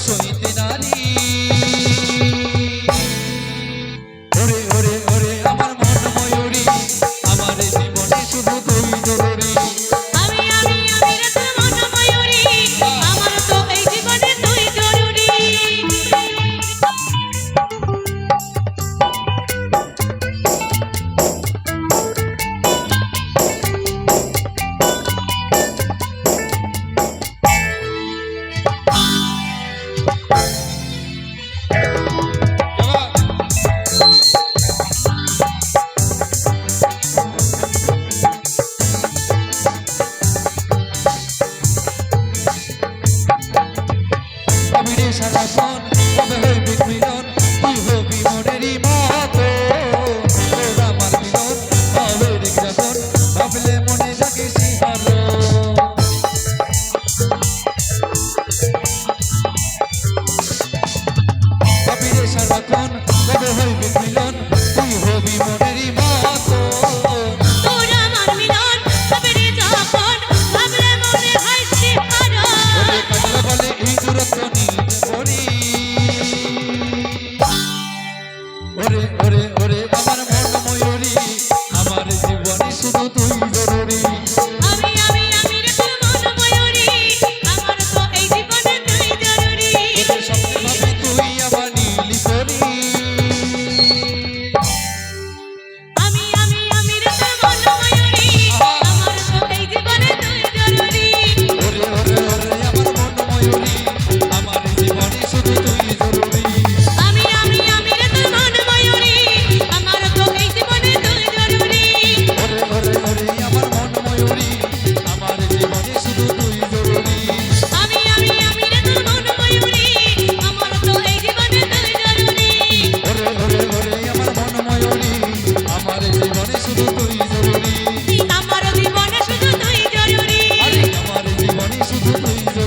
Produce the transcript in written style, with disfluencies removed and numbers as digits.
সইতে নারী ওরে ওরে ওরে আমার মন ময়ূরী আমার জীবনে শুধু তুই জরুরি আমি রে তোর মন ময়ূরী আমার তো এই জীবনে তুই জরুরি সারাক্ষণ কবে হইবে মিলন তুই হবি মোরেরই মতো তোর আমার মিলন হবে রে যখন ভাবলে মনে জাগে সিহারো কবিরে সারাক্ষণ কবে হইবে মিলন তুই হবি মোরেরই মতো তোর আমার মিলন হবে রে যখন ভাবলে মনে হয় সিহারো কাজলে বলে এই দূরত্ব ওরে ওরে ওরে আমার মন ময়ূরী আমার জীবনে শুধু তুই জরুরি আমি রে তোর মন ময়ূরী আমার তো এই জীবনে তুই জরুরি স্বপ্নে ভাবি তুই আমার নীলি পরি আমি রে তোর মন ময়ূরী আমার তো এই জীবনে তুই জরুরি ওরে ওরে ওরে আমার মন ময়ূরী আমার জীবনে শুধু তুই জরুরি আমি রে তোর মন ময়ূরী আমার তো এই জীবনে তুই জরুরি ওরে ওরে ওরে আমার মন ময়ূরী আমার জীবনে শুধু তুই জরুরি আমি রে তোর মন ময়ূরী আমার তো এই জীবনে তুই জরুরি ওরে ওরে ওরে আমার মন ময়ূরী আমার জীবনে শুধু তুই জরুরি আমার জীবনে শুধু তুই জরুরি আমার জীবনে শুধু তুই